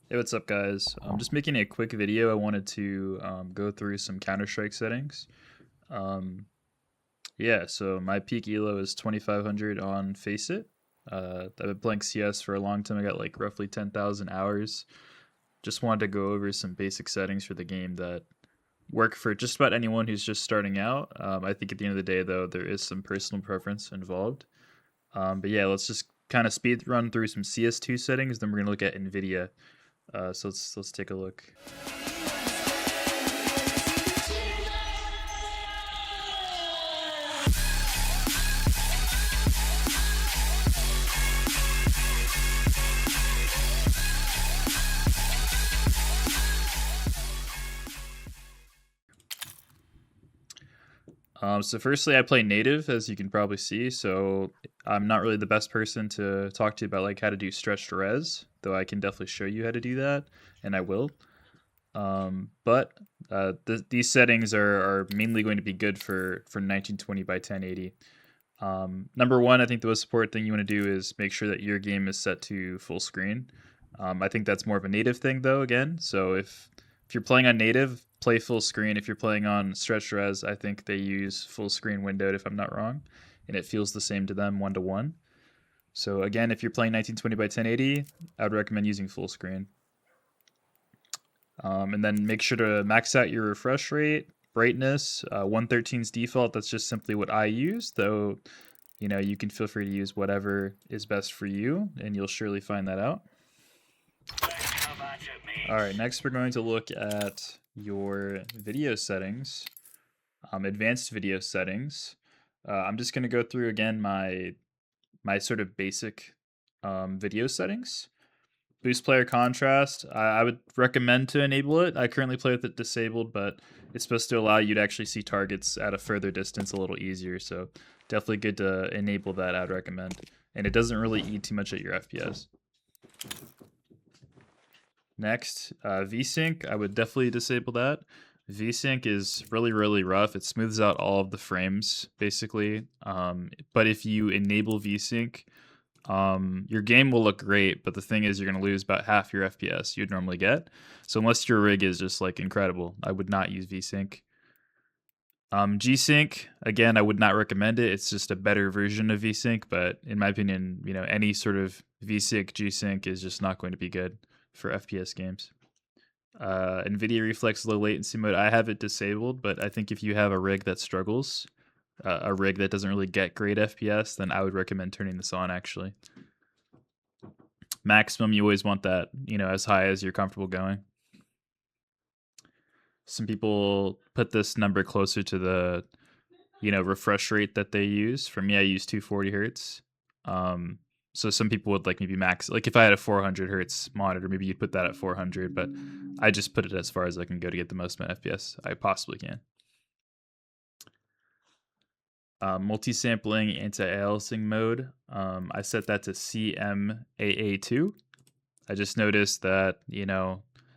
Hey, what's up, guys? I'm just making a quick video. I wanted to go through some Counter-Strike settings. Um, yeah, so my peak elo is 2500 on FACEIT. I've been playing CS for a long time. I got like roughly 10,000 hours. Just wanted to go over some basic settings for the game that work for just about anyone who's just starting out. I think at the end of the day, though, there is some personal preference involved. But yeah, let's just kind of speed run through some CS2 settings. Then we're gonna look at Nvidia. So let's take a look. So firstly, I play native, as you can probably see. So I'm not really the best person to talk to you about like how to do stretched res, though I can definitely show you how to do that, and I will. But these settings are mainly going to be good for 1920 by 1080. Number one, I think the most important thing you want to do is make sure that your game is set to full screen. I think that's more of a native thing, though. Again, so if you're playing on native, play full screen. If you're playing on stretch res, I think they use full screen windowed, if I'm not wrong, and it feels the same to them 1-to-1. So again, if you're playing 1920 by 1080, I'd recommend using full screen. And then make sure to max out your refresh rate, brightness. 113 is default. That's just simply what I use, though. You can feel free to use whatever is best for you, and you'll surely find that out. All right, next we're going to look at your video settings, advanced video settings. I'm just going to go through again my sort of basic video settings. Boost player contrast, I would recommend to enable it. I currently play with it disabled, but it's supposed to allow you to actually see targets at a further distance a little easier. So definitely good to enable that, I'd recommend. And it doesn't really eat too much at your FPS. Next, VSync, I would definitely disable that. VSync is really, really rough. It smooths out all of the frames, basically. But if you enable VSync, your game will look great, but the thing is you're going to lose about half your FPS you'd normally get. So unless your rig is just like incredible, I would not use VSync. G-Sync, again, I would not recommend it. It's just a better version of VSync, but in my opinion, any sort of VSync, G-Sync is just not going to be good for FPS games. Nvidia Reflex low latency mode, I have it disabled, but I think if you have a rig that struggles, a rig that doesn't really get great FPS, then I would recommend turning this on, actually. Maximum, you always want that, as high as you're comfortable going. Some people put this number closer to the, refresh rate that they use. For me, I use 240 hertz. So some people would like maybe max, like if I had a 400 hertz monitor, maybe you'd put that at 400, but I just put it as far as I can go to get the most FPS I possibly can. Multi-sampling anti-aliasing mode. I set that to CMAA2. I just noticed that,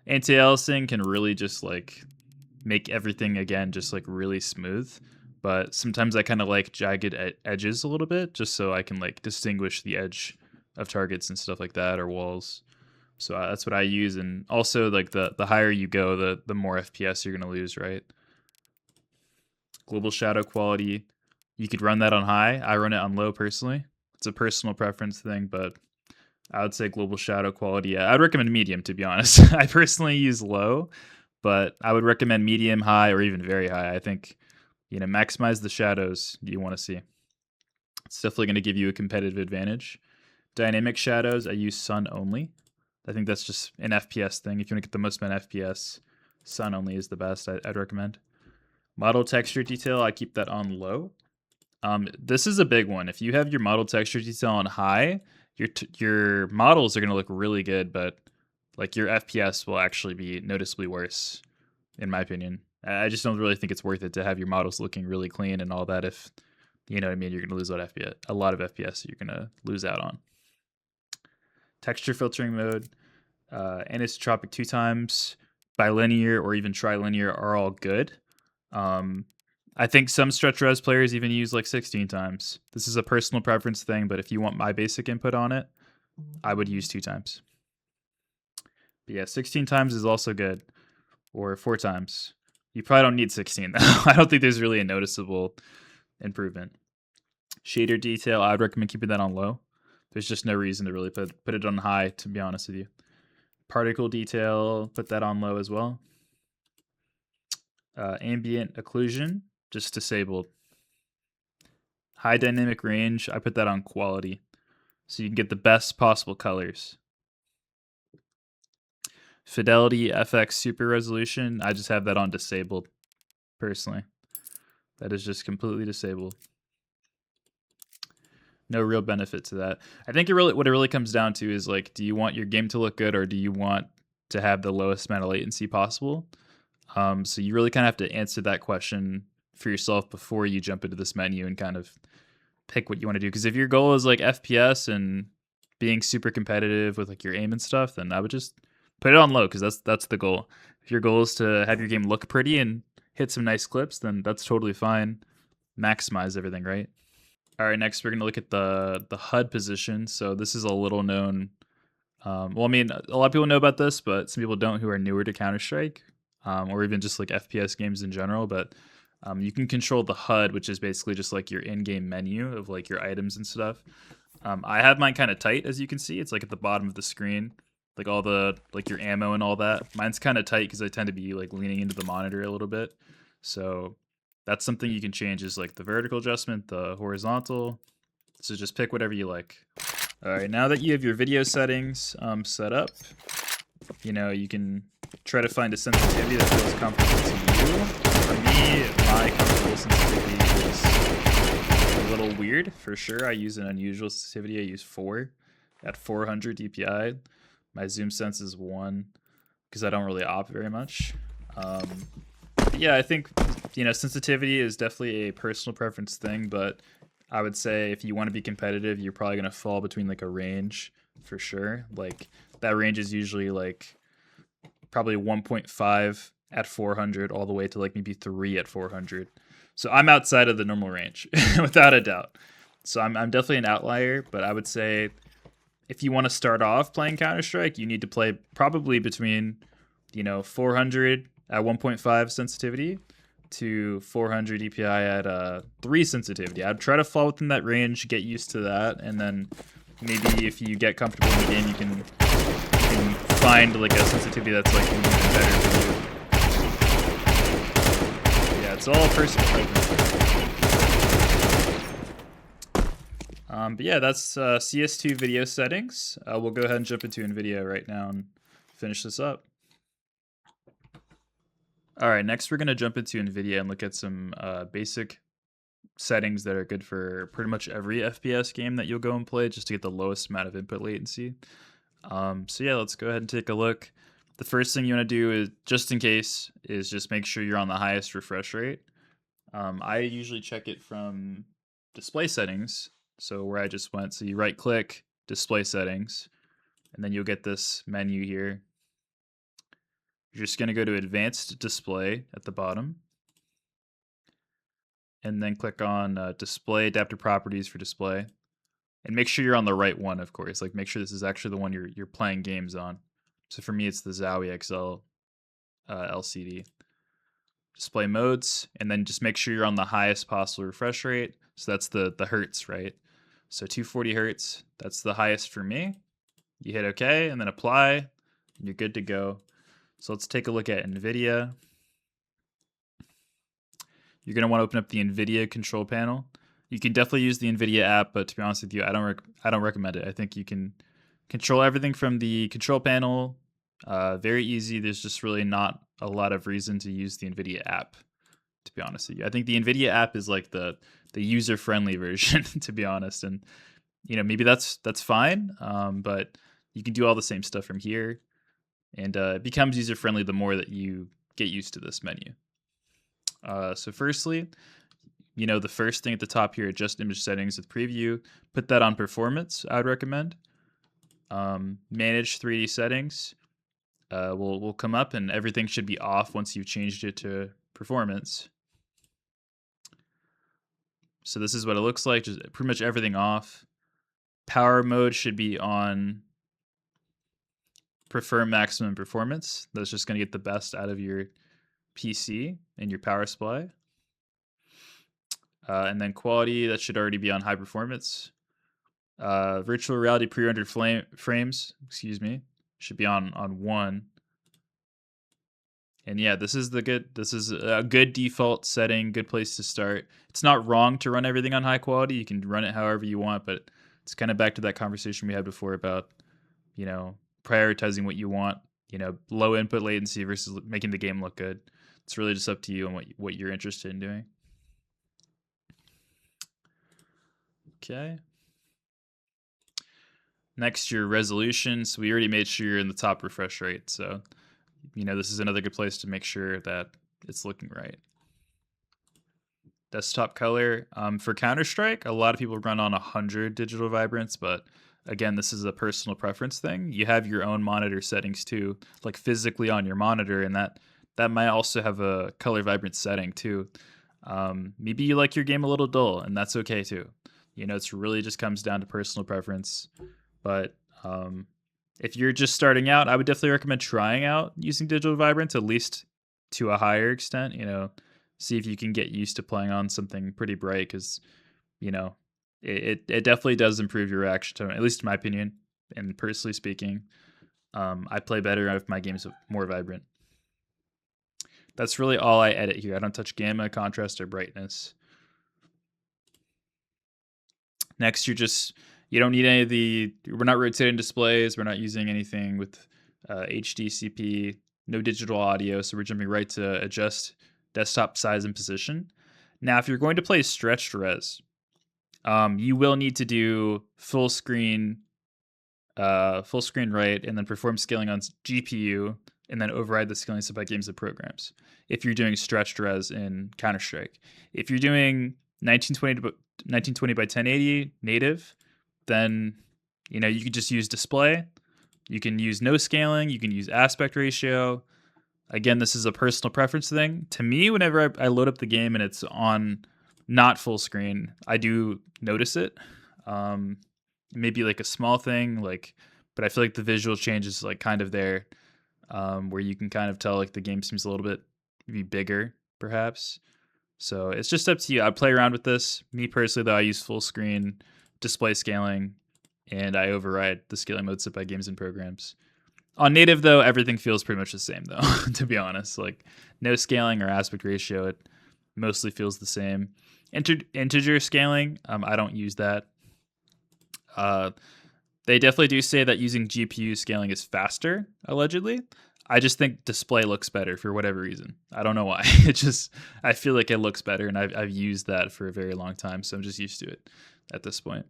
anti-aliasing can really just like make everything again just like really smooth. But sometimes I kind of like jagged edges a little bit just so I can like distinguish the edge of targets and stuff like that, or walls. So that's what I use. And also like the higher you go, the more FPS you're going to lose, right? Global shadow quality, you could run that on high. I run it on low personally. It's a personal preference thing, but I would say global shadow quality. I'd recommend medium, to be honest. I personally use low, but I would recommend medium, high, or even very high. I think, maximize the shadows you want to see. It's definitely going to give you a competitive advantage. Dynamic shadows, I use sun only. I think that's just an FPS thing. If you want to get the most amount of FPS, sun only is the best, I'd recommend. Model texture detail, I keep that on low. This is a big one. If you have your model texture detail on high, your models are going to look really good, but like your FPS will actually be noticeably worse, in my opinion. I just don't really think it's worth it to have your models looking really clean and all that. If you know what I mean, you're going to lose a lot of FPS you're going to lose out on. Texture filtering mode, anisotropic 2 times, bilinear, or even trilinear are all good. I think some stretch res players even use like 16 times. This is a personal preference thing, but if you want my basic input on it, I would use 2 times. But yeah, 16 times is also good, or 4 times. You probably don't need 16 though. I don't think there's really a noticeable improvement. Shader detail, I would recommend keeping that on low. There's just no reason to really put it on high, to be honest with you. Particle detail, put that on low as well. Ambient occlusion, just disabled. High dynamic range, I put that on quality, so you can get the best possible colors. Fidelity FX super resolution, I just have that on disabled, personally. That is just completely disabled. No real benefit to that. I think what it really comes down to is like, do you want your game to look good, or do you want to have the lowest amount of latency possible? So you really kind of have to answer that question for yourself before you jump into this menu and kind of pick what you want to do. Because if your goal is like FPS and being super competitive with like your aim and stuff, then I would just put it on low, because that's the goal. If your goal is to have your game look pretty and hit some nice clips, then that's totally fine. Maximize everything, right? All right, next we're gonna look at the HUD position. So this is a little known. Well, I mean, a lot of people know about this, but some people don't, who are newer to Counter-Strike, or even just like FPS games in general. But you can control the HUD, which is basically just like your in-game menu of like your items and stuff. I have mine kind of tight, as you can see. It's like at the bottom of the screen, like all the like your ammo and all that. Mine's kind of tight because I tend to be like leaning into the monitor a little bit. So that's something you can change, is like the vertical adjustment, the horizontal. So just pick whatever you like. All right, now that you have your video settings set up, you can try to find a sensitivity that feels comfortable to you. For me, my comfortable sensitivity is a little weird, for sure. I use an unusual sensitivity. I use 4 at 400 DPI. My zoom sense is 1 because I don't really op very much. Yeah, I think sensitivity is definitely a personal preference thing, but I would say if you want to be competitive, you're probably gonna fall between like a range for sure. Like that range is usually like probably 1.5 at 400 all the way to like maybe 3 at 400. So I'm outside of the normal range without a doubt. So I'm definitely an outlier, but I would say if you want to start off playing Counter-Strike, you need to play probably between 400 at 1.5 sensitivity to 400 DPI at 3 sensitivity. I'd try to fall within that range, get used to that, and then maybe if you get comfortable in the game, you can find like a sensitivity that's like even better for you. Yeah, it's all personal preference. But yeah, that's CS2 video settings. We'll go ahead and jump into Nvidia right now and finish this up. All right, next we're going to jump into Nvidia and look at some basic settings that are good for pretty much every FPS game that you'll go and play, just to get the lowest amount of input latency. So yeah, let's go ahead and take a look. The first thing you want to do is, just in case, is just make sure you're on the highest refresh rate. I usually check it from display settings, so where I just went. So you right click, display settings, and then you'll get this menu here. You're just going to go to advanced display at the bottom, and then click on display adaptive properties for display, and make sure you're on the right one, of course. Like make sure this is actually the one you're playing games on. So for me, it's the Zowie XL LCD. Display modes, and then just make sure you're on the highest possible refresh rate. So that's the hertz, right? So 240 hertz, that's the highest for me. You hit OK and then apply, and you're good to go. So let's take a look at Nvidia. You're going to want to open up the Nvidia control panel. You can definitely use the Nvidia app, but to be honest with you, I don't recommend it. I think you can control everything from the control panel. Very easy. There's just really not a lot of reason to use the Nvidia app, to be honest with you. I think the Nvidia app is like the user-friendly version, to be honest. And maybe that's fine, but you can do all the same stuff from here, and it becomes user-friendly the more that you get used to this menu. So firstly, the first thing at the top here, adjust image settings with preview. Put that on performance, I would recommend. Manage 3D settings. Will come up, and everything should be off once you've changed it to performance. So this is what it looks like, just pretty much everything off. Power mode should be on prefer maximum performance. That's just going to get the best out of your PC and your power supply. And then quality, that should already be on high performance. Virtual reality pre-rendered frames, should be on 1. And yeah, this is a good default setting, good place to start. It's not wrong to run everything on high quality. You can run it however you want, but it's kind of back to that conversation we had before about, prioritizing what you want, low input latency versus making the game look good. It's really just up to you and what you're interested in doing. Okay. Next, your resolution. So we already made sure you're in the top refresh rate. So, this is another good place to make sure that it's looking right. Desktop color. For Counter-Strike, a lot of people run on 100 digital vibrance, but again, this is a personal preference thing. You have your own monitor settings too, like physically on your monitor, and that might also have a color vibrance setting too. Maybe you like your game a little dull, and that's okay too. It's really just comes down to personal preference. But if you're just starting out, I would definitely recommend trying out using digital vibrance, at least to a higher extent. See if you can get used to playing on something pretty bright, because it definitely does improve your reaction time, at least in my opinion. And personally speaking, I play better if my game's more vibrant. That's really all I edit here. I don't touch gamma, contrast, or brightness. Next, you don't need any of we're not rotating displays. We're not using anything with HDCP, no digital audio. So we're jumping right to adjust desktop size and position. Now, if you're going to play stretched res, you will need to do full screen right, and then perform scaling on GPU, and then override the scaling set by games and programs. If you're doing stretched res in Counter-Strike, if you're doing 1920 by 1080 native, then you could just use display. You can use no scaling. You can use aspect ratio. Again, this is a personal preference thing. To me, whenever I load up the game and it's on not full screen, I do notice it. Maybe like a small thing, but I feel like the visual change is like kind of there, where you can kind of tell like the game seems a little bit maybe bigger, perhaps. So it's just up to you. I play around with this. Me personally, though, I use full screen display scaling, and I override the scaling mode set by games and programs. On native, though, everything feels pretty much the same, though, to be honest. Like, no scaling or aspect ratio, it mostly feels the same. Integer scaling, I don't use that. They definitely do say that using GPU scaling is faster, allegedly. I just think display looks better for whatever reason. I don't know why. I feel like it looks better, and I've used that for a very long time, so I'm just used to it at this point.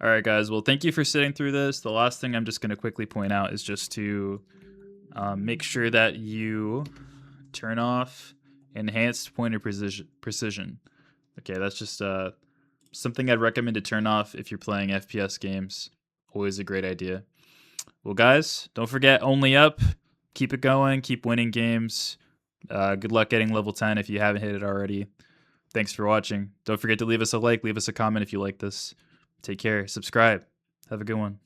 All right, guys. Well, thank you for sitting through this. The last thing I'm just going to quickly point out is just to make sure that you turn off enhanced pointer precision. Okay, that's just something I'd recommend to turn off if you're playing FPS games. Always a great idea. Well, guys, don't forget, only up. Keep it going. Keep winning games. Good luck getting level 10 if you haven't hit it already. Thanks for watching. Don't forget to leave us a like, leave us a comment if you like this. Take care. Subscribe. Have a good one.